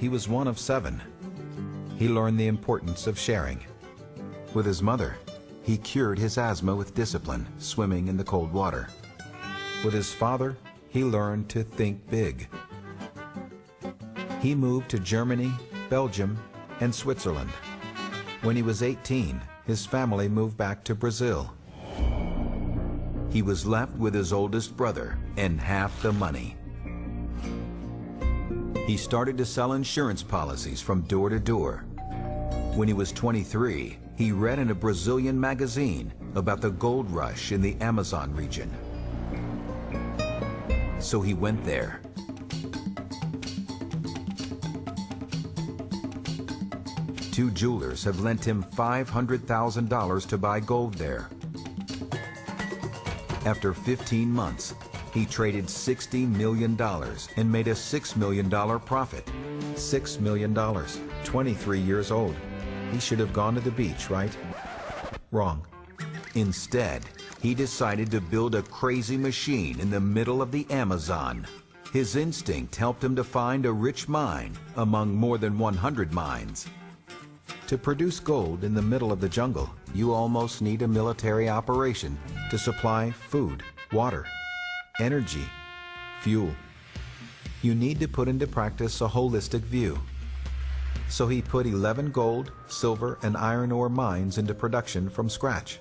he was one of 7. He learned the importance of sharing. With his mother, he cured his asthma with discipline, swimming in the cold water. With his father, he learned to think big. He moved to Germany, Belgium, and Switzerland. When he was 18, his family moved back to Brazil. He was left with his oldest brother and half the money. He started to sell insurance policies from door to door. When he was 23, he read in a Brazilian magazine about the gold rush in the Amazon region. So he went there. Two jewelers have lent him $500,000 to buy gold there. After 15 months, he traded $60 million and made a $6 million profit. $6 million, 23 years old. He should have gone to the beach, right? Wrong. Instead, he decided to build a crazy machine in the middle of the Amazon. His instinct helped him to find a rich mine among more than 100 mines. To produce gold in the middle of the jungle, you almost need a military operation to supply food, water, energy, fuel. You need to put into practice a holistic view. So he put 11 gold, silver, and iron ore mines into production from scratch.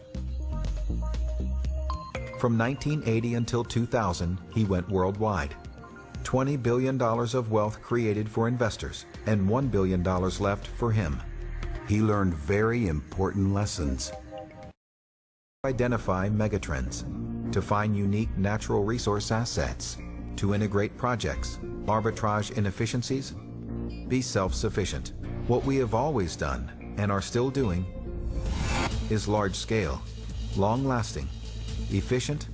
From 1980 until 2000, he went worldwide. $20 billion of wealth created for investors and $1 billion left for him. He learned very important lessons. Identify megatrends, to find unique natural resource assets, to integrate projects, arbitrage inefficiencies, be self-sufficient. What we have always done, and are still doing, is large-scale, long-lasting, efficient,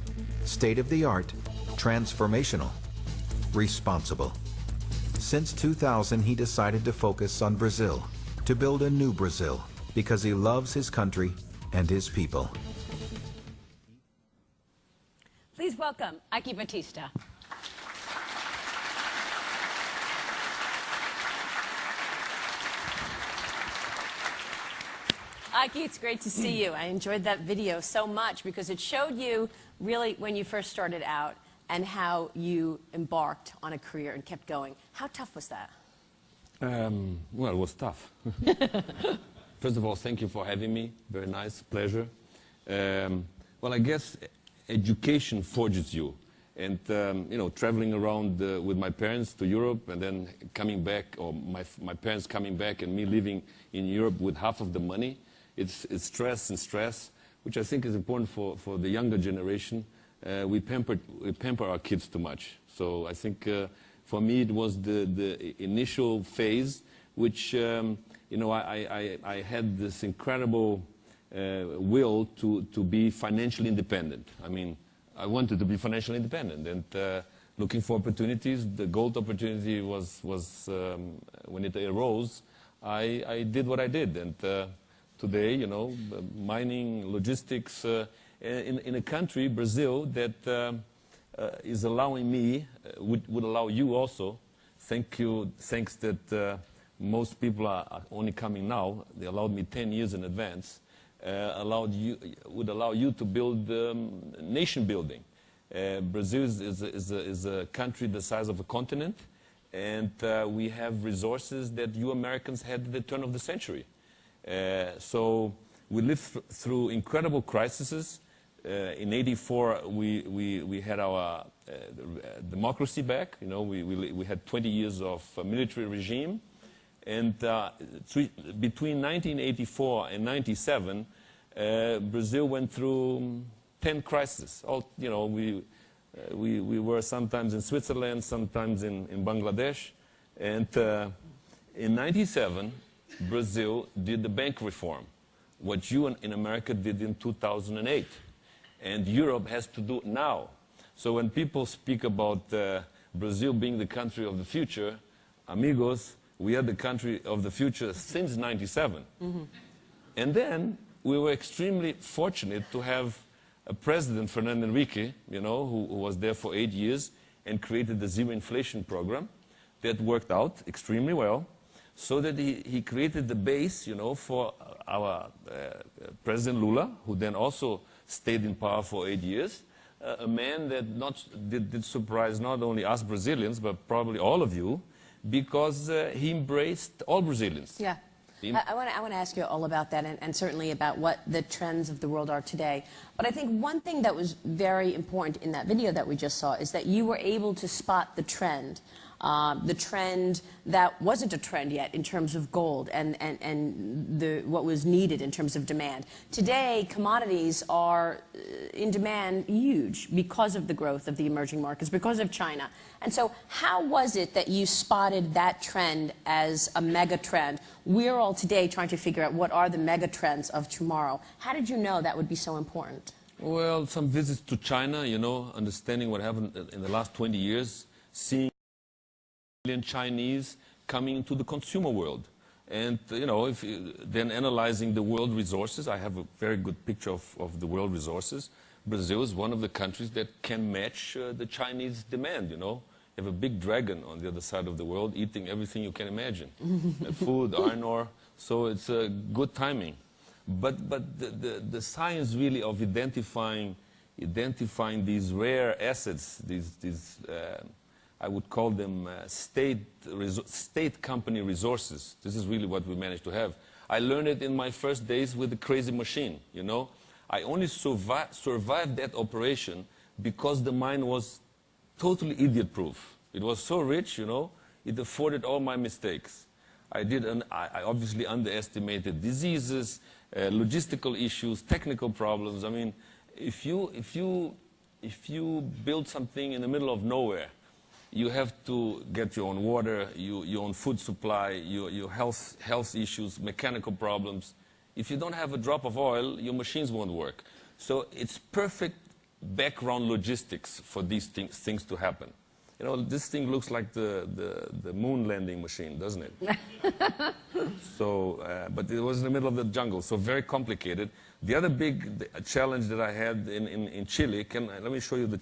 state-of-the-art, transformational, responsible. Since 2000, he decided to focus on Brazil, to build a new Brazil, because he loves his country and his people. Please welcome Ike Batista. Ike, it's great to see you. I enjoyed that video so much because it showed you really when you first started out and how you embarked on a career and kept going. How tough was that? Well, it was tough. First of all, thank you for having me. Very nice, pleasure. Well, I guess education forges you. And, you know, traveling around with my parents to Europe and then coming back, or my parents coming back and me living in Europe with half of the money, it's stress and stress, which I think is important for the younger generation. We pamper our kids too much. So I think for me it was the initial phase, which, you know, I had this incredible will to be financially independent. I mean, I wanted to be financially independent, and looking for opportunities. The gold opportunity was when it arose, I did what I did, and today, you know, mining, logistics, in a country, Brazil, that is allowing me, would allow you also. Thanks that most people are only coming now. They allowed me 10 years in advance. Would allow you to build nation building. Brazil is a country the size of a continent, and we have resources that you Americans had at the turn of the century. So we lived through incredible crises. In '84, we had our democracy back. You know, we had 20 years of military regime. And between 1984 and 97, Brazil went through 10 crises. You know, we were sometimes in Switzerland, sometimes in Bangladesh. And in 97, Brazil did the bank reform, what you in America did in 2008. And Europe has to do it now. So when people speak about Brazil being the country of the future, amigos, we are the country of the future since '97. Mm-hmm. And then we were extremely fortunate to have a president, Fernando Henrique, you know, who was there for 8 years and created the zero inflation program that worked out extremely well. so that he created the base, you know, for our President Lula, who then also stayed in power for 8 years, a man that did surprise not only us Brazilians, but probably all of you, because he embraced all Brazilians. Yeah. I want to ask you all about that, and certainly about what the trends of the world are today. But I think one thing that was very important in that video that we just saw is that you were able to spot the trend that wasn't a trend yet in terms of gold and what was needed in terms of demand. Today, commodities are in demand huge because of the growth of the emerging markets, because of China. And so how was it that you spotted that trend as a mega trend? We're all today trying to figure out what are the mega trends of tomorrow. How did you know that would be so important? Well, some visits to China, you know, understanding what happened in the last 20 years, seeing Chinese coming into the consumer world. And, you know, then analyzing the world resources, I have a very good picture of the world resources. Brazil is one of the countries that can match the Chinese demand, you know. You have a big dragon on the other side of the world eating everything you can imagine. Food, iron ore, so it's a good timing. But the science really of identifying these rare assets, these I would call them state company resources. This is really what we managed to have. I learned it in my first days with the crazy machine, you know. I only survived that operation because the mine was totally idiot-proof. It was so rich, you know, it afforded all my mistakes. I obviously underestimated diseases, logistical issues, technical problems. I mean, if you build something in the middle of nowhere, you have to get your own water, your own food supply, your health issues, mechanical problems. If you don't have a drop of oil, your machines won't work. So it's perfect background logistics for these things to happen. You know, this thing looks like the moon landing machine, doesn't it? So, but it was in the middle of the jungle, so very complicated. The other big challenge that I had in Chile, let me show you the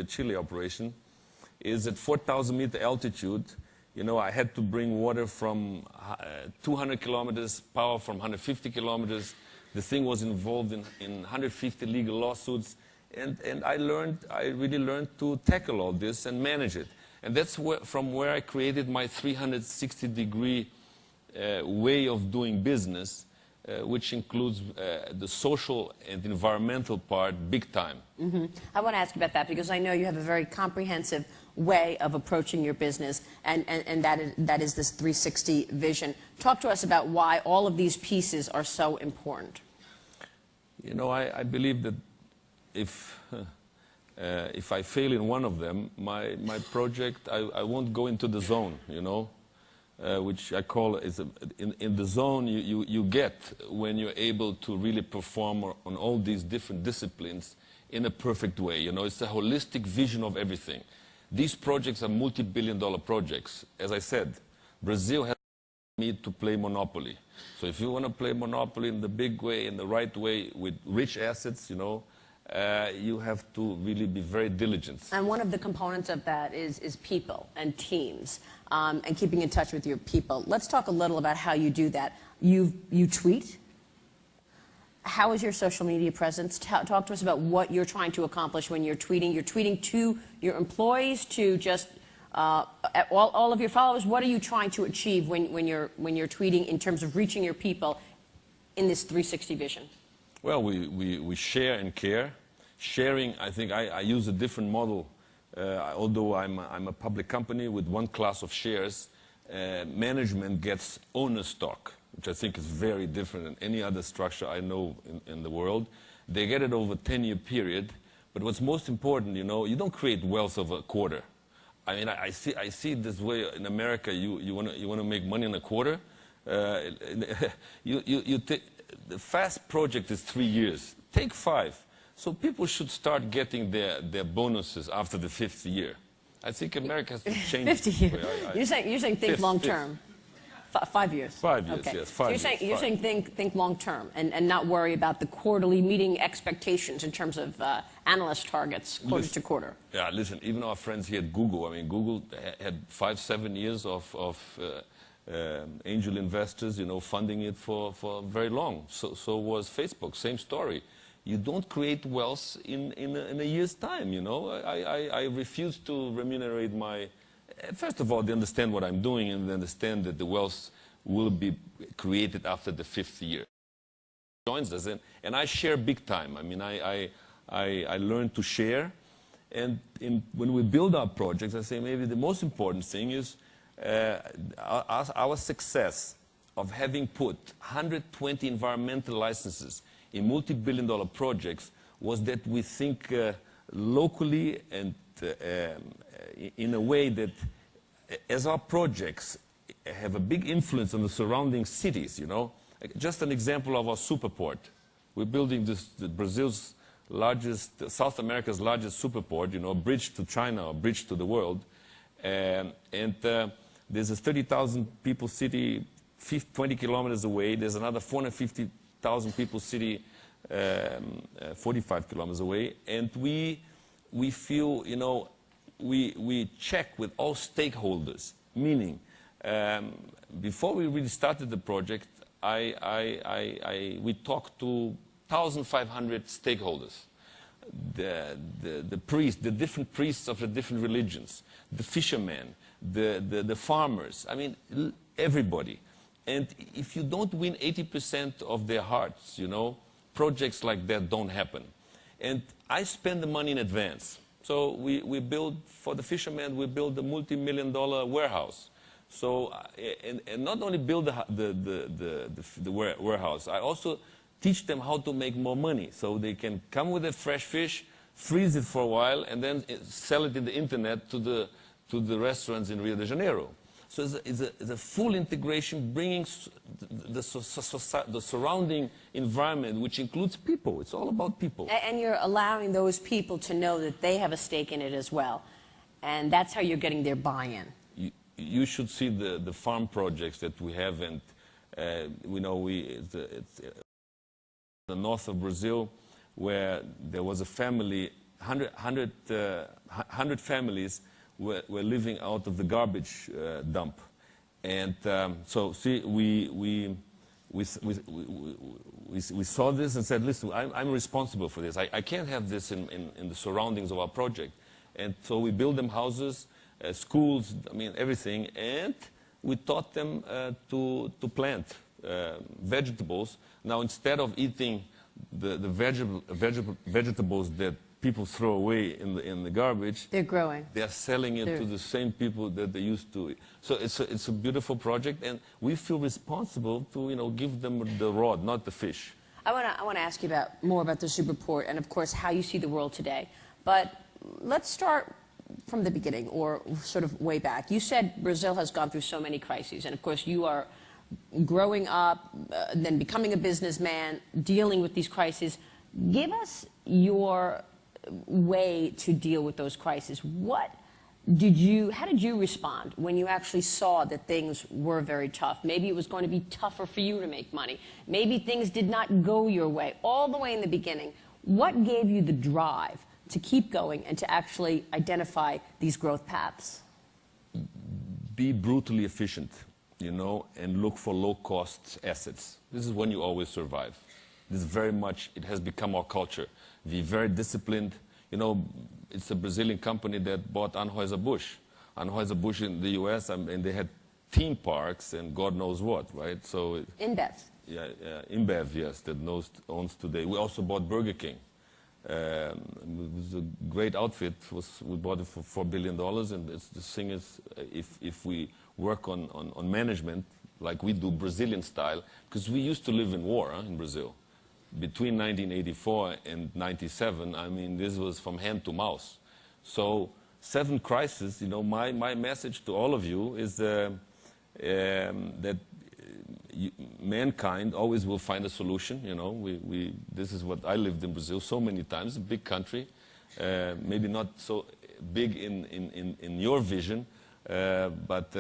Chile operation, is at 4,000 meter altitude. You know, I had to bring water from 200 kilometers, power from 150 kilometers. The thing was involved in 150 legal lawsuits. And I really learned to tackle all this and manage it. And that's from where I created my 360-degree way of doing business, which includes the social and environmental part big time. Mm-hmm. I want to ask you about that because I know you have a very comprehensive way of approaching your business, and that is this 360 vision. Talk to us about why all of these pieces are so important. You know, I believe that if I fail in one of them, my project, I won't go into the zone, you know, which I call in the zone you get when you're able to really perform on all these different disciplines in a perfect way. You know, it's a holistic vision of everything. These projects are multi-billion-dollar projects. As I said, Brazil has me to play Monopoly. So if you want to play Monopoly in the big way, in the right way, with rich assets, you know, you have to really be very diligent. And one of the components of that is people and teams and keeping in touch with your people. Let's talk a little about how you do that. You tweet. How is your social media presence? Talk to us about what you're trying to accomplish when you're tweeting. You're tweeting to your employees, to just all of your followers. What are you trying to achieve when you're tweeting in terms of reaching your people in this 360 vision? Well, we share and care. Sharing, I think I use a different model. Although I'm a public company with one class of shares, management gets owner stock, which I think is very different than any other structure I know in the world. They get it over a 10-year period. But what's most important, you know, you don't create wealth over a quarter. I mean, I see it this way in America. You want to make money in a quarter. The fast project is 3 years. Take 5. So people should start getting their bonuses after the 5th year. I think America has to change. 50 years. You're saying think long term. 5 years. 5 years, okay. Yes. 5 years. You're saying think long term and not worry about the quarterly meeting expectations in terms of analyst targets quarter to quarter. Yeah, listen, even our friends here at Google, I mean, Google had 5-7 years of angel investors, funding it for very long. So was Facebook, same story. You don't create wealth in a year's time, I refuse to remunerate first of all, they understand what I'm doing and they understand that the wealth will be created after the 5th year. Joins us, and I share big time. I mean, I learn to share, and when we build our projects, I say maybe the most important thing is our success of having put 120 environmental licenses in multi-billion-dollar projects was that we think locally and in a way that as our projects have a big influence on the surrounding cities, Just an example of our superport. We're building Brazil's largest, South America's largest superport, a bridge to China, a bridge to the world. And there's a 30,000 people city 20 kilometers away. There's another 450,000 people city 45 kilometers away. And we feel, we check with all stakeholders, meaning before we really started the project, we talked to 1,500 stakeholders, the priests, the different priests of the different religions, the fishermen, the farmers, I mean, everybody. And if you don't win 80% of their hearts, projects like that don't happen. And I spend the money in advance. So we build, for the fishermen, we build a multi-million-dollar warehouse. So, and not only build the warehouse, I also teach them how to make more money. So they can come with a fresh fish, freeze it for a while, and then sell it in the internet to the restaurants in Rio de Janeiro. So it's a full integration, bringing the surrounding environment, which includes people. It's all about people. And you're allowing those people to know that they have a stake in it as well. And that's how you're getting their buy-in. You should see the farm projects that we have, and it's the north of Brazil, where there was a family, 100 families were living out of the garbage dump, and so see, we saw this and said, listen, I'm responsible for this. I can't have this in the surroundings of our project, and so we built them houses. Schools, I mean, everything, and we taught them to plant vegetables. Now, instead of eating the vegetables that people throw away in the garbage, they're growing. They're selling it to the same people that they used to. So it's a beautiful project, and we feel responsible to give them the rod, not the fish. I want to ask you more about the Superport and, of course, how you see the world today. But let's start from the beginning, or sort of way back. You said Brazil has gone through so many crises, and of course you are growing up, then becoming a businessman, dealing with these crises. Give us your way to deal with those crises. How did you respond when you actually saw that things were very tough? Maybe it was going to be tougher for you to make money. Maybe things did not go your way, all the way in the beginning. What gave you the drive to keep going and to actually identify these growth paths? Be brutally efficient, and look for low-cost assets. This is when you always survive. This is very much, it has become our culture. Be very disciplined. It's a Brazilian company that bought Anheuser-Busch. Anheuser-Busch in the US, and they had theme parks and God knows what, right? So InBev. Yeah, InBev, yes, that owns today. We also bought Burger King. It was a great outfit. We bought it for $4 billion, and the thing is, if we work on management like we do Brazilian style, because we used to live in war in Brazil. Between 1984 and 97, I mean, this was from hand to mouth. So 7 crises, my message to all of you is that mankind always will find a solution. This is what I lived in Brazil so many times, a big country, maybe not so big in your vision, but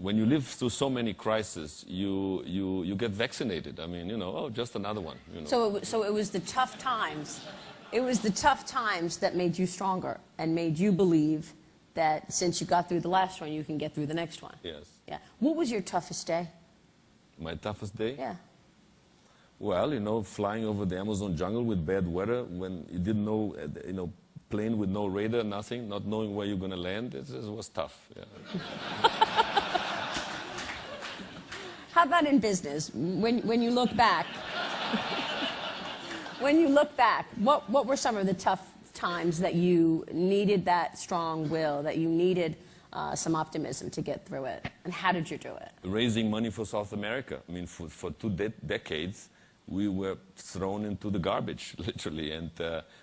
when you live through so many crises, you get vaccinated. I mean, just another one. So it was the tough times. It was the tough times that made you stronger and made you believe that since you got through the last one, you can get through the next one. Yes. Yeah. What was your toughest day? My toughest day? Yeah. Well, you know, flying over the Amazon jungle with bad weather when you didn't know, you know, plane with no radar, nothing, not knowing where you're going to land, it was tough. Yeah. How about in business? When you look back, what were some of the tough times that you needed that strong will, that you needed some optimism to get through it? And how did you do it? Raising money for South America. I mean, for two decades, we were thrown into the garbage, literally. And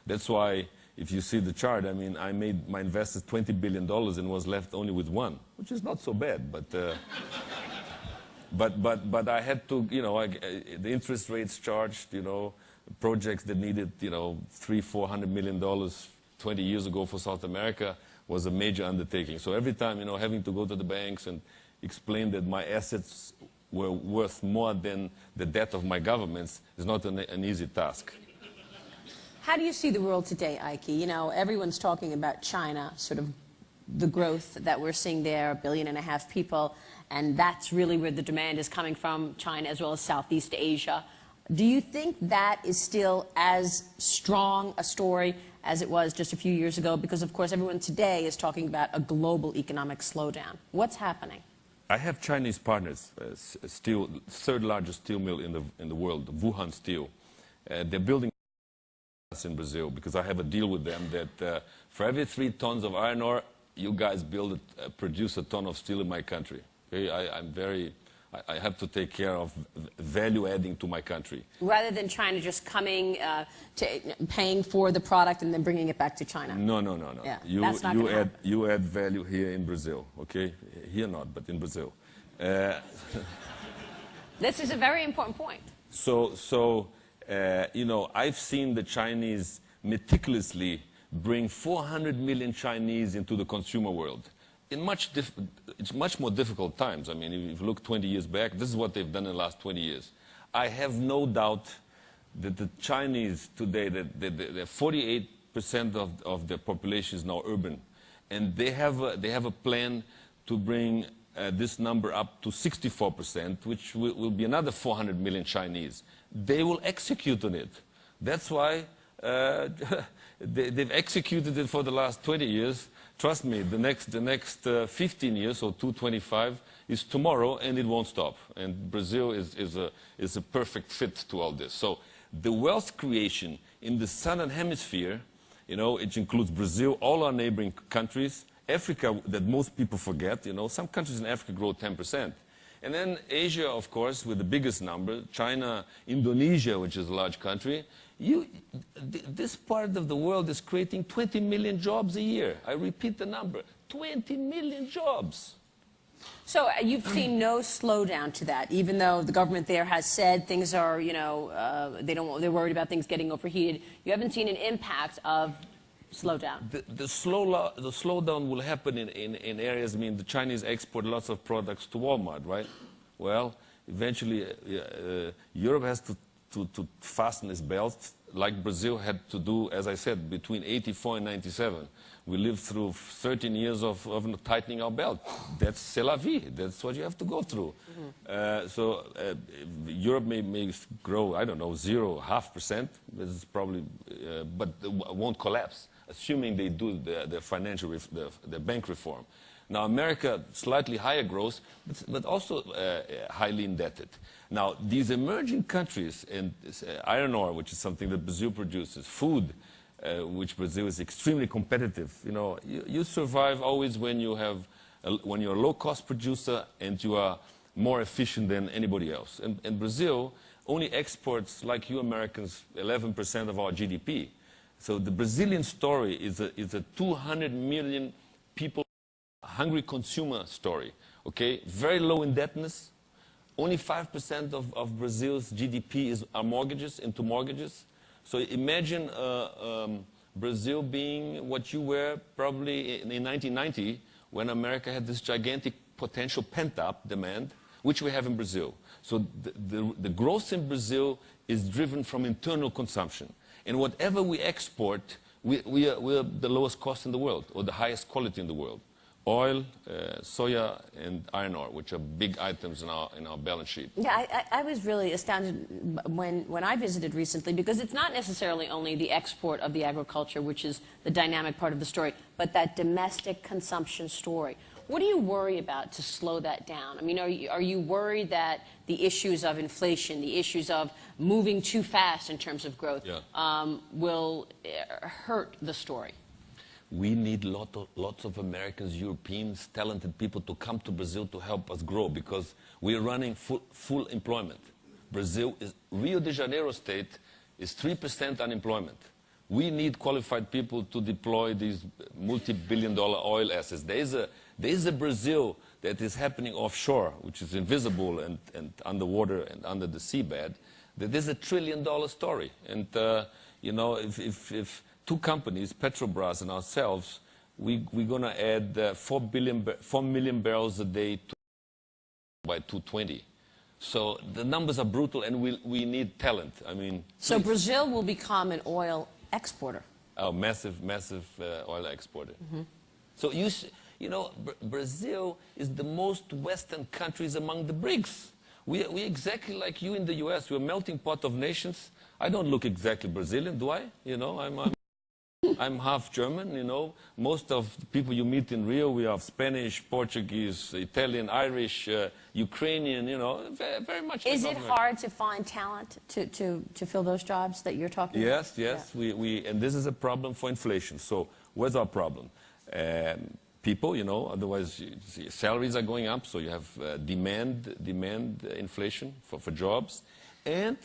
that's why, if you see the chart, I mean, I made my investors $20 billion and was left only with one, which is not so bad. But I had to, you know, the interest rates charged, you know, projects that needed, you know, $300–400 million 20 years ago for South America was a major undertaking. So every time, you know, having to go to the banks and explain that my assets were worth more than the debt of my governments is not an easy task. How do you see the world today, Ike? You know, everyone's talking about China, sort of the growth that we're seeing there, 1.5 billion people, and that's really where the demand is coming from, China as well as Southeast Asia. Do you think that is still as strong a story as it was just a few years ago? Because, of course, everyone today is talking about a global economic slowdown. What's happening? I have Chinese partners, steel, third largest steel mill in the world, Wuhan Steel. They're building in Brazil because I have a deal with them that for every 3 tons of iron ore, you guys produce a ton of steel in my country. Okay? I have to take care of value adding to my country. Rather than China just coming, paying for the product and then bringing it back to China. No. Yeah, you add value here in Brazil, okay? Here not, but in Brazil. This is a very important point. You know, I've seen the Chinese meticulously bring 400 million Chinese into the consumer world. In it's much more difficult times. I mean, if you look 20 years back, this is what they've done in the last 20 years. I have no doubt that the Chinese today, that 48% of their population is now urban. And they have a plan to bring this number up to 64%, which will be another 400 million Chinese. They will execute on it. That's why they've executed it for the last 20 years. Trust me, the next 15 years, or 225, is tomorrow, and it won't stop. And Brazil is a perfect fit to all this. So the wealth creation in the southern hemisphere, you know, it includes Brazil, all our neighboring countries, Africa, that most people forget, you know, some countries in Africa grow 10%. And then Asia, of course, with the biggest number, China, Indonesia, which is a large country. This part of the world is creating 20 million jobs a year. I repeat the number, 20 million jobs. So you've seen no slowdown to that, even though the government there has said things are, you know, they're worried about things getting overheated. You haven't seen an impact of slowdown. The slowdown will happen in areas. I mean, the Chinese export lots of products to Walmart, right? Well, eventually Europe has to fasten its belt, like Brazil had to do, as I said, between 84 and 97. We lived through 13 years of tightening our belt. That's c'est la vie. That's what you have to go through. Europe may grow, I don't know, 0.5%. This is probably, but won't collapse, assuming they do the financial, the bank reform. Now, America, slightly higher growth, but also highly indebted. Now, these emerging countries, and iron ore, which is something that Brazil produces, food, which Brazil is extremely competitive. You know, you survive always when you're a low-cost producer and you are more efficient than anybody else. And Brazil only exports, like you Americans, 11% of our GDP. So the Brazilian story is a 200 million people hungry consumer story, okay? Very low indebtedness. Only 5% of Brazil's GDP are mortgages, into mortgages. So imagine Brazil being what you were probably in 1990, when America had this gigantic potential pent-up demand, which we have in Brazil. So the growth in Brazil is driven from internal consumption. And whatever we export, we're the lowest cost in the world, or the highest quality in the world. Oil, soya, and iron ore, which are big items in our balance sheet. Yeah, I was really astounded when I visited recently, because it's not necessarily only the export of the agriculture, which is the dynamic part of the story, but that domestic consumption story. What do you worry about to slow that down? I mean, are you worried that the issues of inflation, the issues of moving too fast in terms of growth, will hurt the story? We need lots of Americans, Europeans, talented people to come to Brazil to help us grow, because we're running full employment. Rio de Janeiro state is 3% unemployment. We need qualified people to deploy these multi-billion-dollar oil assets. There is a Brazil that is happening offshore, which is invisible and underwater and under the seabed. That is $1 trillion story. And, you know, if two companies, Petrobras and ourselves, we're going to add 4 million barrels a day by 2020. So the numbers are brutal, and we need talent. I mean, so Brazil will become an oil exporter. Oh, massive oil exporter. Mm-hmm. So you know, Brazil is the most Western countries among the BRICS. We exactly like you in the U.S. We're a melting pot of nations. I don't look exactly Brazilian, do I? You know, I'm half German, you know. Most of the people you meet in Rio, we have Spanish, Portuguese, Italian, Irish, Ukrainian, you know, very much. Is it hard to find talent to fill those jobs that you're talking about? Yes. Yeah. And this is a problem for inflation. So where's our problem? People, you know, otherwise salaries are going up, so you have demand inflation for jobs. And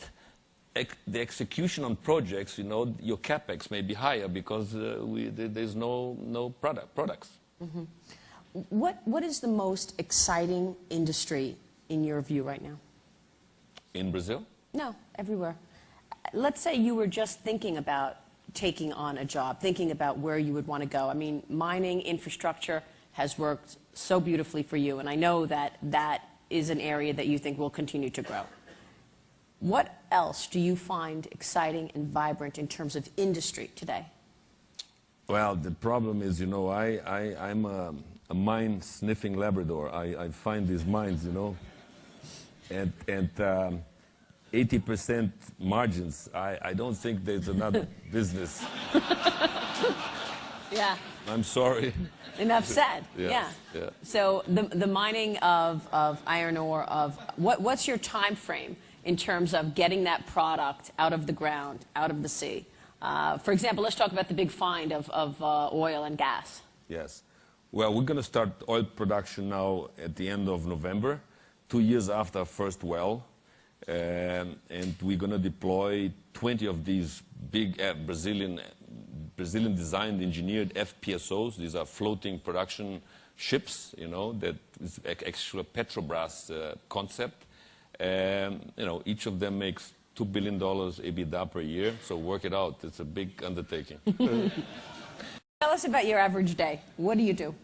the execution on projects, you know, your capex may be higher because there's no products. Mm-hmm. What is the most exciting industry in your view right now? In Brazil? No, everywhere. Let's say you were just thinking about taking on a job, thinking about where you would want to go. I mean, mining infrastructure has worked so beautifully for you, and I know that that is an area that you think will continue to grow. What else do you find exciting and vibrant in terms of industry today? Well, the problem is, you know, I'm a mine-sniffing Labrador. I find these mines, you know, and 80% margins. I don't think there's another business. Yeah. I'm sorry. Enough said. Yeah. So the mining of iron ore, what's your time frame in terms of getting that product out of the ground, out of the sea? For example, let's talk about the big find of oil and gas. Yes. Well, we're going to start oil production now at the end of November, 2 years after our first well. And we're going to deploy 20 of these big Brazilian designed, engineered FPSOs. These are floating production ships, you know, that is actually a Petrobras concept. You know, each of them makes $2 billion EBITDA per year, so work it out. It's a big undertaking. Tell us about your average day. What do you do?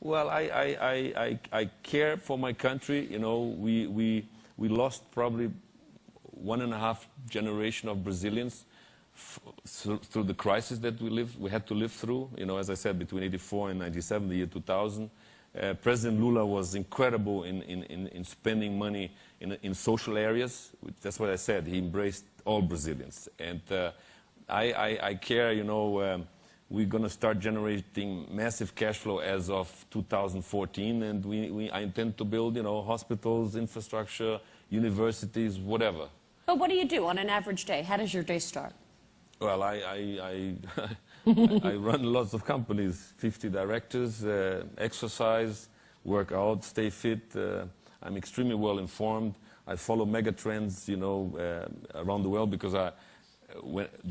Well, I care for my country. You know, we lost probably 1.5 generation of Brazilians through the crisis that we had to live through. You know, as I said, between '84 and '97, the year 2000. President Lula was incredible in spending money in social areas. That's what I said. He embraced all Brazilians. And I care, you know, we're going to start generating massive cash flow as of 2014. And I intend to build, you know, hospitals, infrastructure, universities, whatever. But what do you do on an average day? How does your day start? Well, I run lots of companies, 50 directors, exercise, work out, stay fit. I'm extremely well informed. I follow mega trends, you know, around the world, because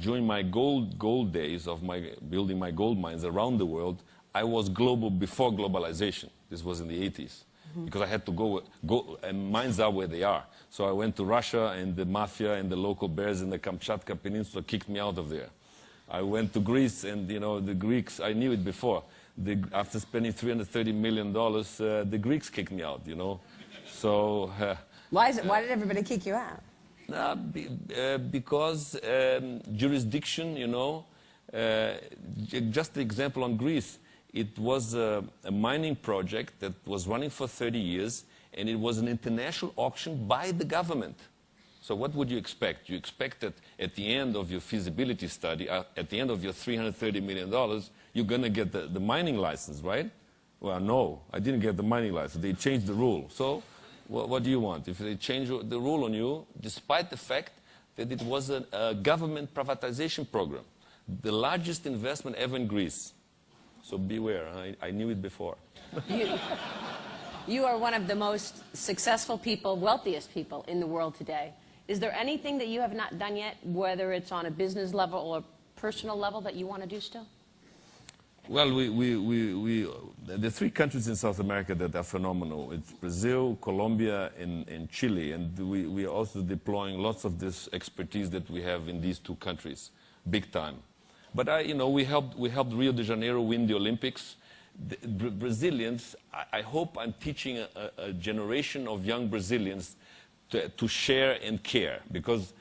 during my gold days of building my gold mines around the world, I was global before globalization. This was in the 80s. Mm-hmm. Because I had to go, and mines are where they are. So I went to Russia, and the mafia and the local bears in the Kamchatka Peninsula kicked me out of there. I went to Greece, and, you know, the Greeks, I knew it before. After spending $330 million, the Greeks kicked me out, you know. So... Why did everybody kick you out? Because jurisdiction, you know, Just the example on Greece, it was a mining project that was running for 30 years, and it was an international auction by the government. So what would you expect? You expect that at the end of your feasibility study, at the end of your $330 million, you're going to get the mining license, right? Well, no, I didn't get the mining license. They changed the rule. So what do you want? If they change the rule on you, despite the fact that it was a government privatization program, the largest investment ever in Greece. So beware, I knew it before. You are one of the most successful people, wealthiest people in the world today. Is there anything that you have not done yet, whether it's on a business level or personal level, that you want to do still? Well, the three countries in South America that are phenomenal, it's Brazil, Colombia, and Chile. And we are also deploying lots of this expertise that we have in these two countries, big time. But we helped Rio de Janeiro win the Olympics. The Brazilians, I hope I'm teaching a generation of young Brazilians to share and care, because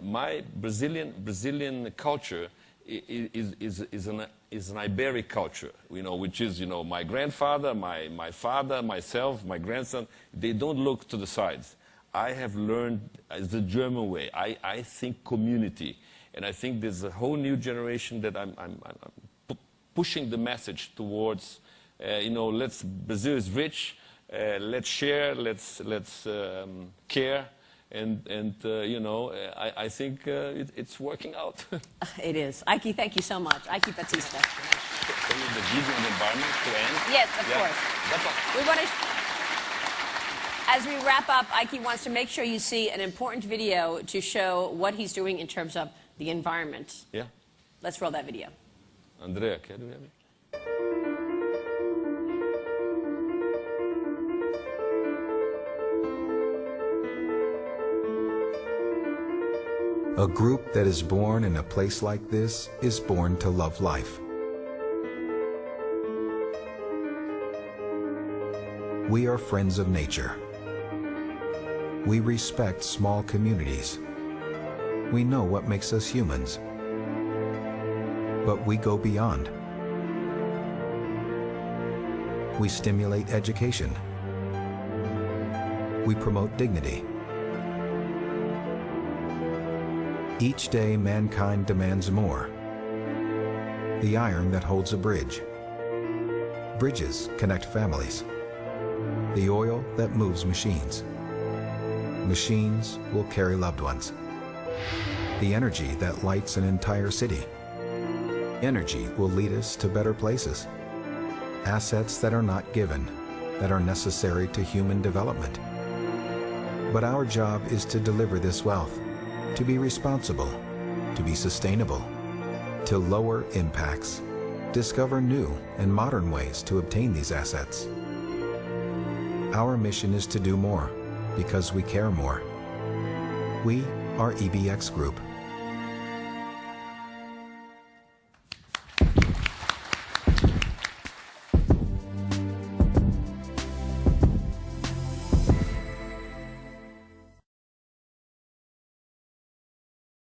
my Brazilian culture is an Iberic culture, which is, my grandfather, my father, myself, my grandson. They don't look to the sides. I have learned the German way. I think community. And I think there's a whole new generation that I'm pushing the message towards, Brazil is rich, let's share, let's care, and I think it's working out. It is. Ike, thank you so much. Ike Batista. Can you the video on the environment to end? Yes, of course. That's all. We want to... As we wrap up, Ike wants to make sure you see an important video to show what he's doing in terms of the environment. Yeah. Let's roll that video. Andrea, can you hear me? A group that is born in a place like this is born to love life. We are friends of nature. We respect small communities. We know what makes us humans. But we go beyond. We stimulate education. We promote dignity. Each day, mankind demands more. The iron that holds a bridge. Bridges connect families. The oil that moves machines. Machines will carry loved ones. The energy that lights an entire city. Energy will lead us to better places. Assets that are not given, that are necessary to human development. But our job is to deliver this wealth, to be responsible, to be sustainable, to lower impacts, discover new and modern ways to obtain these assets. Our mission is to do more because we care more. We are EBX Group.